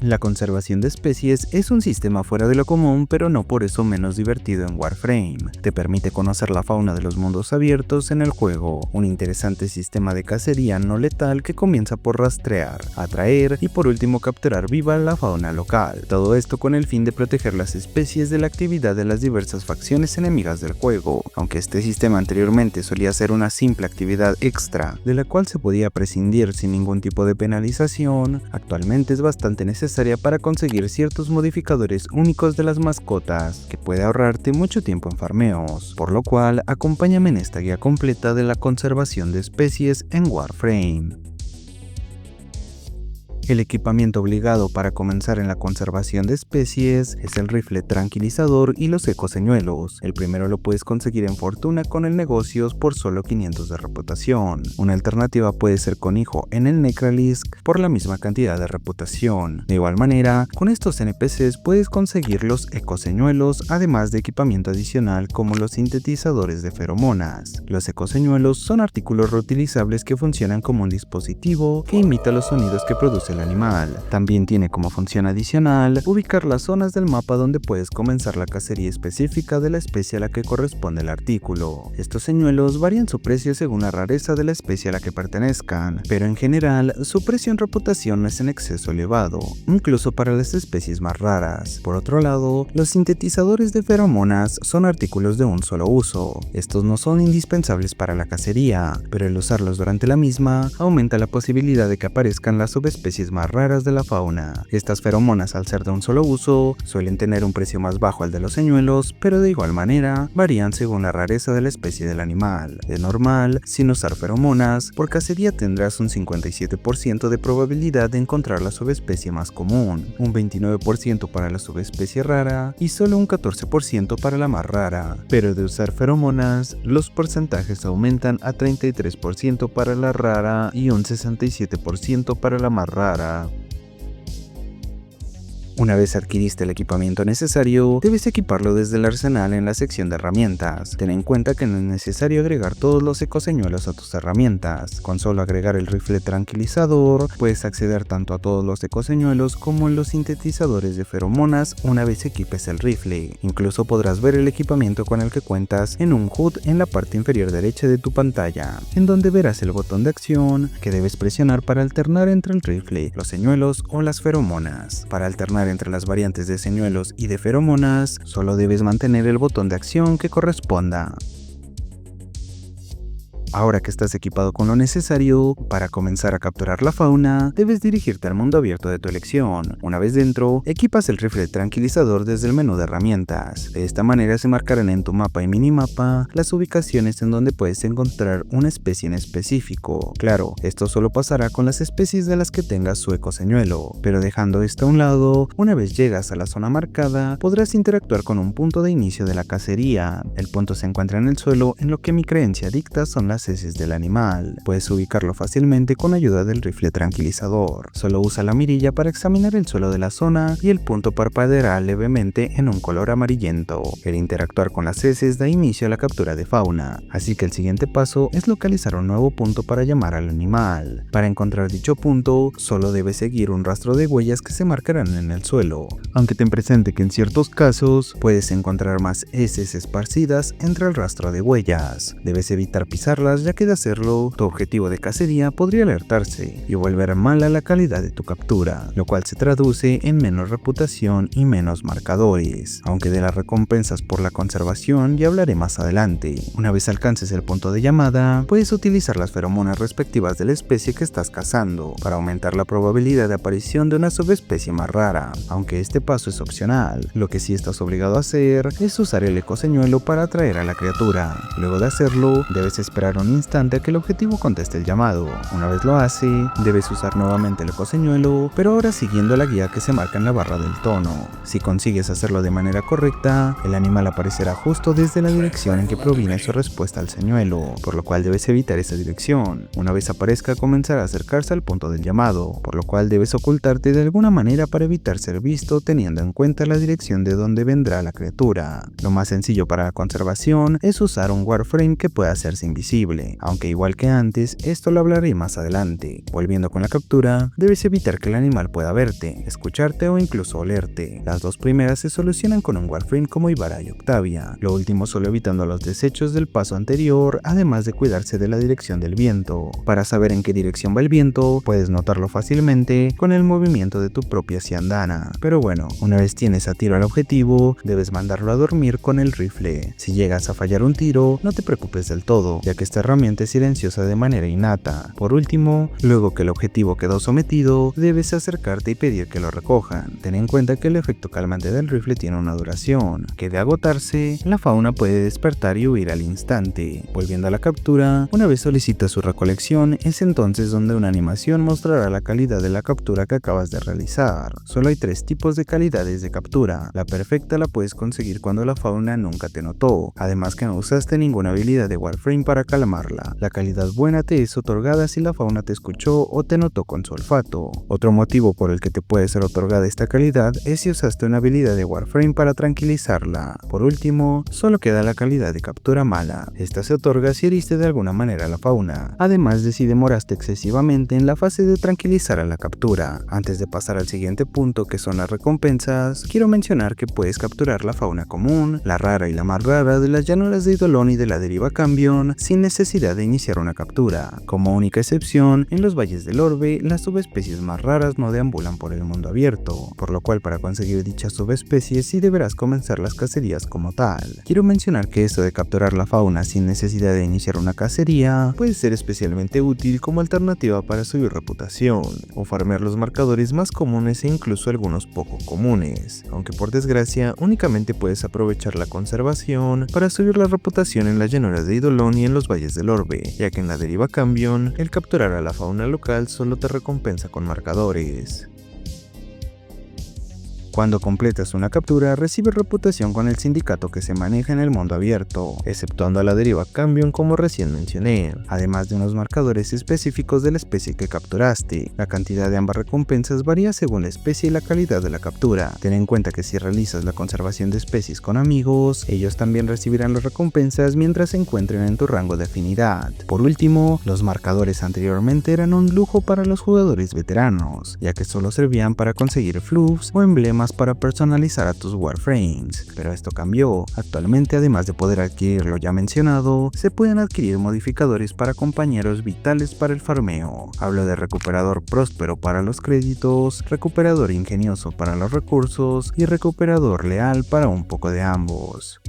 La conservación de especies es un sistema fuera de lo común, pero no por eso menos divertido en Warframe. Te permite conocer la fauna de los mundos abiertos en el juego, un interesante sistema de cacería no letal que comienza por rastrear, atraer y por último capturar viva la fauna local. Todo esto con el fin de proteger las especies de la actividad de las diversas facciones enemigas del juego. Aunque este sistema anteriormente solía ser una simple actividad extra, de la cual se podía prescindir sin ningún tipo de penalización, actualmente es bastante necesaria para conseguir ciertos modificadores únicos de las mascotas, que puede ahorrarte mucho tiempo en farmeos, por lo cual acompáñame en esta guía completa de la conservación de especies en Warframe. El equipamiento obligado para comenzar en la conservación de especies es el rifle tranquilizador y los ecoseñuelos. El primero lo puedes conseguir en Fortuna con el Negocios por solo 500 de reputación. Una alternativa puede ser con Hijo en el Necralisk por la misma cantidad de reputación. De igual manera, con estos NPCs puedes conseguir los ecoseñuelos, además de equipamiento adicional como los sintetizadores de feromonas. Los ecoseñuelos son artículos reutilizables que funcionan como un dispositivo que imita los sonidos que produce el animal. También tiene como función adicional ubicar las zonas del mapa donde puedes comenzar la cacería específica de la especie a la que corresponde el artículo. Estos señuelos varían su precio según la rareza de la especie a la que pertenezcan, pero en general su precio en reputación no es en exceso elevado, incluso para las especies más raras. Por otro lado, los sintetizadores de feromonas son artículos de un solo uso. Estos no son indispensables para la cacería, pero el usarlos durante la misma aumenta la posibilidad de que aparezcan las subespecies más raras de la fauna. Estas feromonas, al ser de un solo uso, suelen tener un precio más bajo al de los señuelos, pero de igual manera varían según la rareza de la especie del animal. De normal, sin usar feromonas, por cacería tendrás un 57% de probabilidad de encontrar la subespecie más común, un 29% para la subespecie rara y solo un 14% para la más rara. Pero de usar feromonas, los porcentajes aumentan a 33% para la rara y un 67% para la más rara. Una vez adquiriste el equipamiento necesario, debes equiparlo desde el arsenal en la sección de herramientas. Ten en cuenta que no es necesario agregar todos los ecoseñuelos a tus herramientas. Con solo agregar el rifle tranquilizador, puedes acceder tanto a todos los ecoseñuelos como en los sintetizadores de feromonas una vez equipes el rifle. Incluso podrás ver el equipamiento con el que cuentas en un HUD en la parte inferior derecha de tu pantalla, en donde verás el botón de acción que debes presionar para alternar entre el rifle, los señuelos o las feromonas. Para alternar entre las variantes de señuelos y de feromonas, solo debes mantener el botón de acción que corresponda. Ahora que estás equipado con lo necesario para comenzar a capturar la fauna, debes dirigirte al mundo abierto de tu elección. Una vez dentro, equipas el rifle tranquilizador desde el menú de herramientas. De esta manera se marcarán en tu mapa y minimapa las ubicaciones en donde puedes encontrar una especie en específico. Claro, esto solo pasará con las especies de las que tengas su ecoseñuelo, pero dejando esto a un lado, una vez llegas a la zona marcada, podrás interactuar con un punto de inicio de la cacería. El punto se encuentra en el suelo, en lo que mi creencia dicta son las heces del animal. Puedes ubicarlo fácilmente con ayuda del rifle tranquilizador. Solo usa la mirilla para examinar el suelo de la zona y el punto parpadeará levemente en un color amarillento. El interactuar con las heces da inicio a la captura de fauna, así que el siguiente paso es localizar un nuevo punto para llamar al animal. Para encontrar dicho punto, solo debes seguir un rastro de huellas que se marcarán en el suelo, aunque ten presente que en ciertos casos puedes encontrar más heces esparcidas entre el rastro de huellas. Debes evitar pisarlas, ya que de hacerlo, tu objetivo de cacería podría alertarse y volver mala la calidad de tu captura, lo cual se traduce en menos reputación y menos marcadores, aunque de las recompensas por la conservación ya hablaré más adelante. Una vez alcances el punto de llamada, puedes utilizar las feromonas respectivas de la especie que estás cazando para aumentar la probabilidad de aparición de una subespecie más rara, aunque este paso es opcional. Lo que sí estás obligado a hacer es usar el ecoseñuelo para atraer a la criatura. Luego de hacerlo, debes esperar un instante a que el objetivo conteste el llamado. Una vez lo hace, debes usar nuevamente el ecoseñuelo, pero ahora siguiendo la guía que se marca en la barra del tono. Si consigues hacerlo de manera correcta, el animal aparecerá justo desde la dirección en que proviene su respuesta al señuelo, por lo cual debes evitar esa dirección. Una vez aparezca, comenzará a acercarse al punto del llamado, por lo cual debes ocultarte de alguna manera para evitar ser visto, teniendo en cuenta la dirección de donde vendrá la criatura. Lo más sencillo para la conservación es usar un Warframe que pueda hacerse invisible. posible, aunque igual que antes, esto lo hablaré más adelante. Volviendo con la captura, debes evitar que el animal pueda verte, escucharte o incluso olerte. Las dos primeras se solucionan con un Warframe como Ibarra y Octavia, lo último solo evitando los desechos del paso anterior, además de cuidarse de la dirección del viento. Para saber en qué dirección va el viento, puedes notarlo fácilmente con el movimiento de tu propia siandana. Pero bueno, una vez tienes a tiro al objetivo, debes mandarlo a dormir con el rifle. Si llegas a fallar un tiro, no te preocupes del todo, ya que esta herramienta es silenciosa de manera innata. Por último, luego que el objetivo quedó sometido, debes acercarte y pedir que lo recojan. Ten en cuenta que el efecto calmante del rifle tiene una duración, que de agotarse, la fauna puede despertar y huir al instante. Volviendo a la captura, una vez solicitas su recolección, es entonces donde una animación mostrará la calidad de la captura que acabas de realizar. Solo hay 3 tipos de calidades de captura. La perfecta la puedes conseguir cuando la fauna nunca te notó, además que no usaste ninguna habilidad de Warframe para calmarla. La calidad buena te es otorgada si la fauna te escuchó o te notó con su olfato. Otro motivo por el que te puede ser otorgada esta calidad es si usaste una habilidad de Warframe para tranquilizarla. Por último, solo queda la calidad de captura mala. Esta se otorga si heriste de alguna manera a la fauna, además de si demoraste excesivamente en la fase de tranquilizar a la captura. Antes de pasar al siguiente punto, que son las recompensas, quiero mencionar que puedes capturar la fauna común, la rara y la más rara de las llanuras de Eidolon y de la deriva Cambion sin necesidad de iniciar una captura. Como única excepción, en los valles del Orbe, las subespecies más raras no deambulan por el mundo abierto, por lo cual para conseguir dichas subespecies sí deberás comenzar las cacerías como tal. Quiero mencionar que esto de capturar la fauna sin necesidad de iniciar una cacería puede ser especialmente útil como alternativa para subir reputación, o farmear los marcadores más comunes e incluso algunos poco comunes, aunque por desgracia únicamente puedes aprovechar la conservación para subir la reputación en las llanuras de Eidolon y en los valles del Orbe, ya que en la deriva Cambion, el capturar a la fauna local solo te recompensa con marcadores. Cuando completas una captura, recibes reputación con el sindicato que se maneja en el mundo abierto, exceptuando a la deriva Cambion como recién mencioné, además de unos marcadores específicos de la especie que capturaste. La cantidad de ambas recompensas varía según la especie y la calidad de la captura. Ten en cuenta que si realizas la conservación de especies con amigos, ellos también recibirán las recompensas mientras se encuentren en tu rango de afinidad. Por último, los marcadores anteriormente eran un lujo para los jugadores veteranos, ya que solo servían para conseguir fluffs o emblemas para personalizar a tus Warframes, pero esto cambió. Actualmente, además de poder adquirir lo ya mencionado, se pueden adquirir modificadores para compañeros vitales para el farmeo. Hablo de recuperador próspero para los créditos, recuperador ingenioso para los recursos y recuperador leal para un poco de ambos.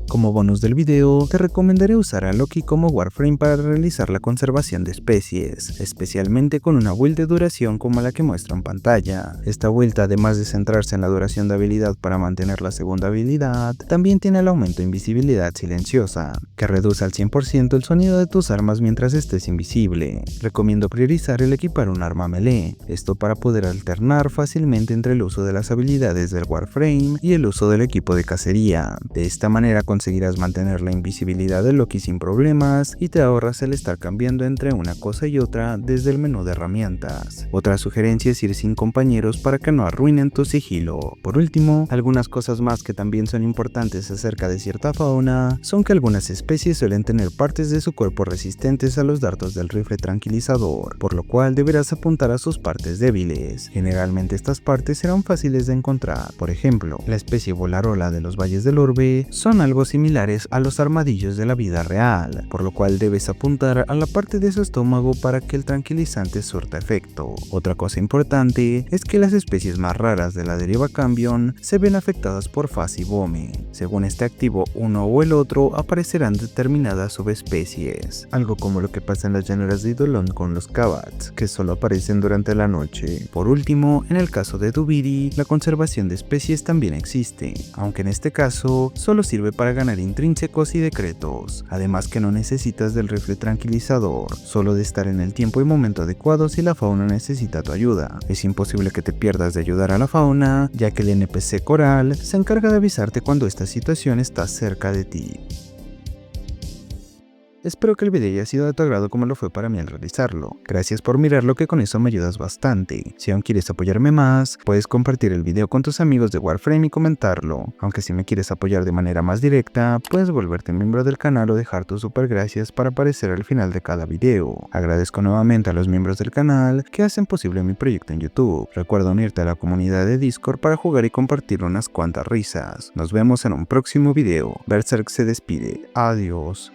Como bonus del video, te recomendaré usar a Loki como Warframe para realizar la conservación de especies, especialmente con una build de duración como la que muestro en pantalla. Esta build, además de centrarse en la duración de habilidad para mantener la segunda habilidad, también tiene el aumento de invisibilidad silenciosa, que reduce al 100% el sonido de tus armas mientras estés invisible. Recomiendo priorizar el equipar un arma melee, esto para poder alternar fácilmente entre el uso de las habilidades del Warframe y el uso del equipo de cacería. De esta manera conseguirás mantener la invisibilidad de Loki sin problemas y te ahorras el estar cambiando entre una cosa y otra desde el menú de herramientas. Otra sugerencia es ir sin compañeros para que no arruinen tu sigilo. Por último, algunas cosas más que también son importantes acerca de cierta fauna son que algunas especies suelen tener partes de su cuerpo resistentes a los dardos del rifle tranquilizador, por lo cual deberás apuntar a sus partes débiles. Generalmente estas partes serán fáciles de encontrar. Por ejemplo, la especie Volarola de los valles del Orbe son algo similares a los armadillos de la vida real, por lo cual debes apuntar a la parte de su estómago para que el tranquilizante surta efecto. Otra cosa importante es que las especies más raras de la deriva Cambion se ven afectadas por Faz y Bome. Según esté activo uno o el otro, aparecerán determinadas subespecies, algo como lo que pasa en las llanuras de Eidolon con los Kabats, que solo aparecen durante la noche. Por último, en el caso de Dubiri, la conservación de especies también existe, aunque en este caso solo sirve para ganar intrínsecos y decretos, además que no necesitas del rifle tranquilizador, solo de estar en el tiempo y momento adecuado si la fauna necesita tu ayuda. Es imposible que te pierdas de ayudar a la fauna, ya que el NPC Coral se encarga de avisarte cuando esta situación está cerca de ti. Espero que el video haya sido de tu agrado como lo fue para mí al realizarlo. Gracias por mirarlo, que con eso me ayudas bastante. Si aún quieres apoyarme más, puedes compartir el video con tus amigos de Warframe y comentarlo. Aunque si me quieres apoyar de manera más directa, puedes volverte miembro del canal o dejar tus super gracias para aparecer al final de cada video. Agradezco nuevamente a los miembros del canal que hacen posible mi proyecto en YouTube. Recuerda unirte a la comunidad de Discord para jugar y compartir unas cuantas risas. Nos vemos en un próximo video. Berserk se despide. Adiós.